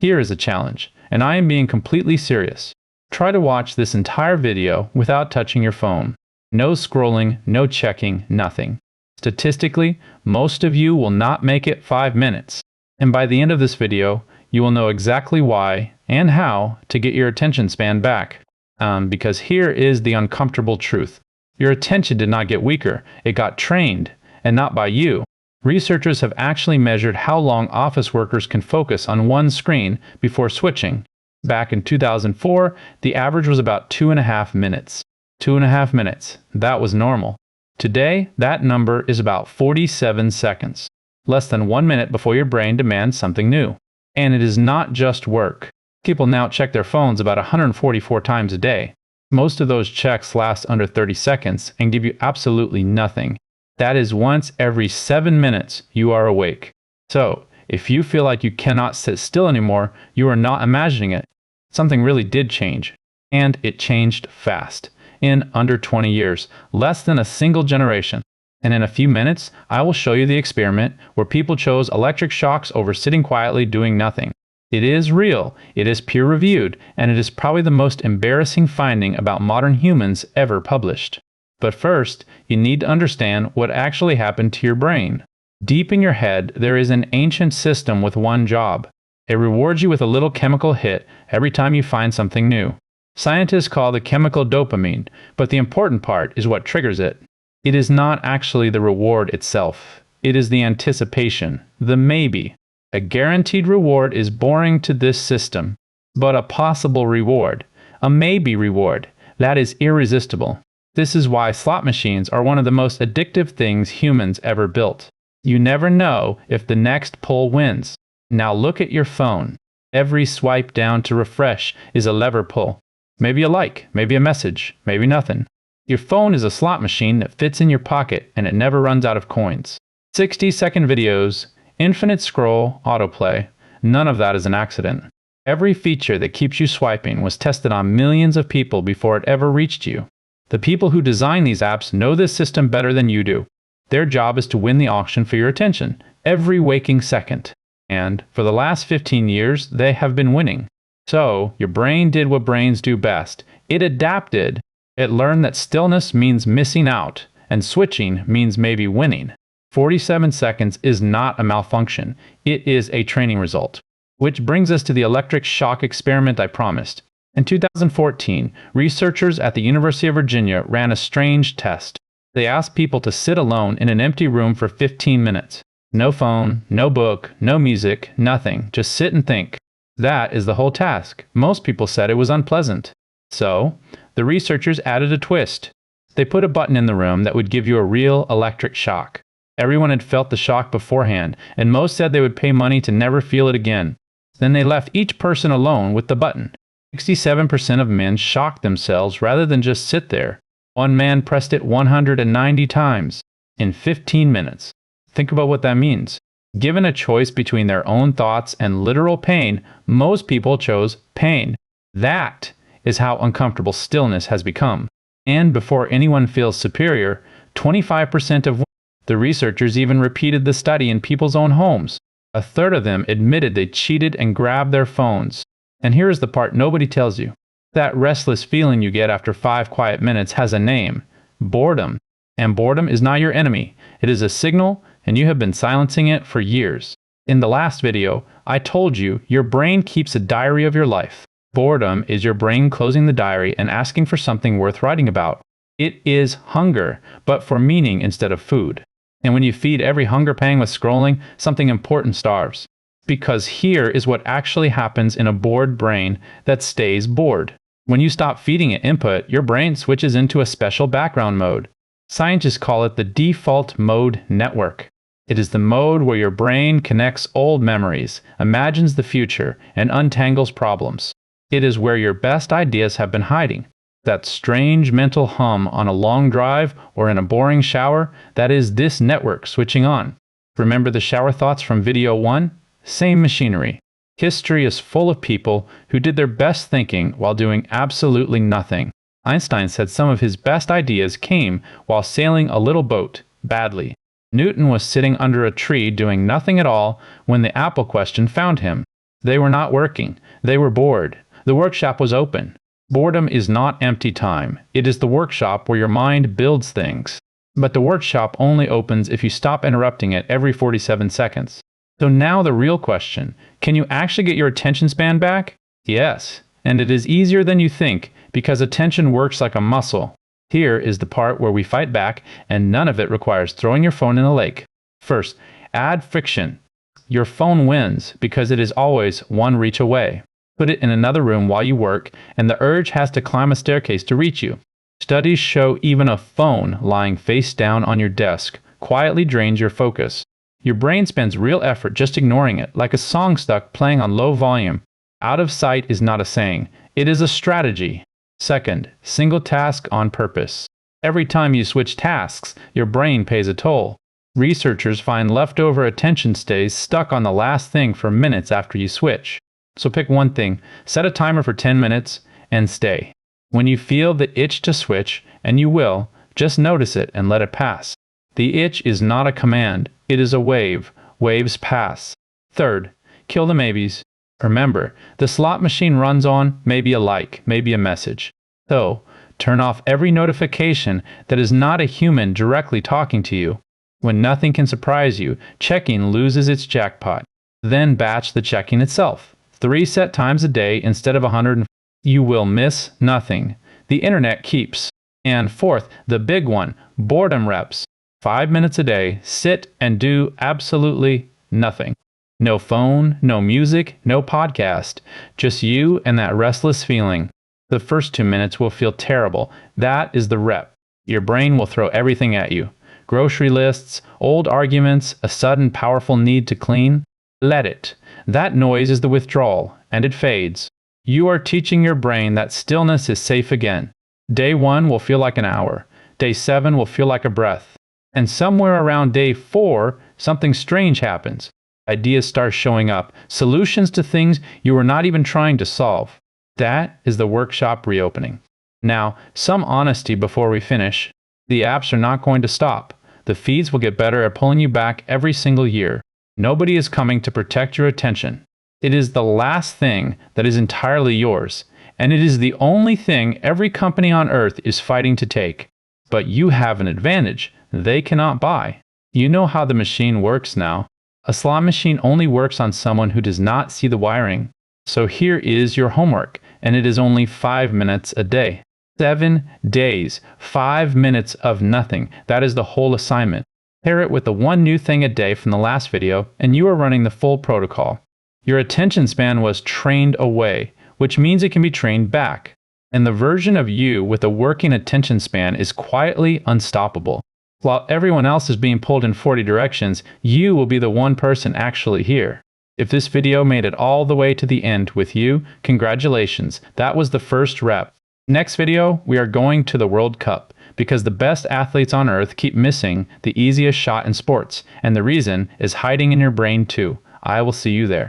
Here is a challenge, and I am being completely serious. Try to watch this entire video without touching your phone. No scrolling, no checking, nothing. Statistically, most of you will not make it 5 minutes. And by the end of this video, you will know exactly why and how to get your attention span back. Because here is the uncomfortable truth. Your attention did not get weaker, it got trained, and not by you. Researchers have actually measured how long office workers can focus on one screen before switching. Back in 2004, the average was about 2.5 minutes. 2.5 minutes. That was normal. Today, that number is about 47 seconds. Less than 1 minute before your brain demands something new. And it is not just work. People now check their phones about 144 times a day. Most of those checks last under 30 seconds and give you absolutely nothing. That is once every 7 minutes you are awake. So, if you feel like you cannot sit still anymore, you are not imagining it. Something really did change. And it changed fast. In under 20 years, less than a single generation. And in a few minutes, I will show you the experiment where people chose electric shocks over sitting quietly doing nothing. It is real, it is peer-reviewed, and it is probably the most embarrassing finding about modern humans ever published. But first, you need to understand what actually happened to your brain. Deep in your head, there is an ancient system with one job. It rewards you with a little chemical hit every time you find something new. Scientists call the chemical dopamine, but the important part is what triggers it. It is not actually the reward itself. It is the anticipation, the maybe. A guaranteed reward is boring to this system, but a possible reward, a maybe reward, that is irresistible. This is why slot machines are one of the most addictive things humans ever built. You never know if the next pull wins. Now look at your phone. Every swipe down to refresh is a lever pull. Maybe a like, maybe a message, maybe nothing. Your phone is a slot machine that fits in your pocket and it never runs out of coins. 60-second videos, infinite scroll, autoplay. None of that is an accident. Every feature that keeps you swiping was tested on millions of people before it ever reached you. The people who design these apps know this system better than you do. Their job is to win the auction for your attention, every waking second. And for the last 15 years, they have been winning. So, your brain did what brains do best. It adapted. It learned that stillness means missing out, and switching means maybe winning. 47 seconds is not a malfunction. It is a training result. Which brings us to the electric shock experiment I promised. In 2014, researchers at the University of Virginia ran a strange test. They asked people to sit alone in an empty room for 15 minutes. No phone, no book, no music, nothing. Just sit and think. That is the whole task. Most people said it was unpleasant. So, the researchers added a twist. They put a button in the room that would give you a real electric shock. Everyone had felt the shock beforehand, and most said they would pay money to never feel it again. Then they left each person alone with the button. 67% of men shocked themselves rather than just sit there. One man pressed it 190 times in 15 minutes. Think about what that means. Given a choice between their own thoughts and literal pain, most people chose pain. That is how uncomfortable stillness has become. And before anyone feels superior, 25% of women. The researchers even repeated the study in people's own homes. A third of them admitted they cheated and grabbed their phones. And here is the part nobody tells you. That restless feeling you get after 5 quiet minutes has a name. Boredom. And boredom is not your enemy. It is a signal, and you have been silencing it for years. In the last video, I told you your brain keeps a diary of your life. Boredom is your brain closing the diary and asking for something worth writing about. It is hunger, but for meaning instead of food. And when you feed every hunger pang with scrolling, something important starves. Because here is what actually happens in a bored brain that stays bored. When you stop feeding it input, your brain switches into a special background mode. Scientists call it the default mode network. It is the mode where your brain connects old memories, imagines the future, and untangles problems. It is where your best ideas have been hiding. That strange mental hum on a long drive or in a boring shower, that is this network switching on. Remember the shower thoughts from video 1? Same machinery. History is full of people who did their best thinking while doing absolutely nothing. Einstein said some of his best ideas came while sailing a little boat, badly. Newton was sitting under a tree doing nothing at all when the apple question found him. They were not working. They were bored. The workshop was open. Boredom is not empty time. It is the workshop where your mind builds things. But the workshop only opens if you stop interrupting it every 47 seconds. So now the real question, can you actually get your attention span back? Yes, and it is easier than you think because attention works like a muscle. Here is the part where we fight back, and none of it requires throwing your phone in a lake. First, add friction. Your phone wins because it is always one reach away. Put it in another room while you work, and the urge has to climb a staircase to reach you. Studies show even a phone lying face down on your desk quietly drains your focus. Your brain spends real effort just ignoring it, like a song stuck playing on low volume. Out of sight is not a saying. It is a strategy. Second, single task on purpose. Every time you switch tasks, your brain pays a toll. Researchers find leftover attention stays stuck on the last thing for minutes after you switch. So pick one thing, set a timer for 10 minutes, and stay. When you feel the itch to switch, and you will, just notice it and let it pass. The itch is not a command, it is a wave. Waves pass. Third, kill the maybes. Remember, the slot machine runs on maybe a like, maybe a message. So, turn off every notification that is not a human directly talking to you. When nothing can surprise you, checking loses its jackpot. Then batch the checking itself. 3 set times a day instead of 100. You will miss nothing. The internet keeps. And fourth, the big one, boredom reps. 5 minutes a day, sit and do absolutely nothing. No phone, no music, no podcast. Just you and that restless feeling. The first 2 minutes will feel terrible. That is the rep. Your brain will throw everything at you. Grocery lists, old arguments, a sudden powerful need to clean. Let it. That noise is the withdrawal, and it fades. You are teaching your brain that stillness is safe again. Day 1 will feel like an hour. Day 7 will feel like a breath. And somewhere around day 4, something strange happens. Ideas start showing up, solutions to things you were not even trying to solve. That is the workshop reopening. Now, some honesty before we finish. The apps are not going to stop. The feeds will get better at pulling you back every single year. Nobody is coming to protect your attention. It is the last thing that is entirely yours, and it is the only thing every company on earth is fighting to take. But you have an advantage they cannot buy. You know how the machine works now. A slot machine only works on someone who does not see the wiring. So here is your homework, and it is only 5 minutes a day. 7 days, 5 minutes of nothing. That is the whole assignment. Pair it with the one new thing a day from the last video, and you are running the full protocol. Your attention span was trained away, which means it can be trained back. And the version of you with a working attention span is quietly unstoppable. While everyone else is being pulled in 40 directions, you will be the one person actually here. If this video made it all the way to the end with you, congratulations, that was the first rep. Next video, we are going to the World Cup, because the best athletes on earth keep missing the easiest shot in sports, and the reason is hiding in your brain too. I will see you there.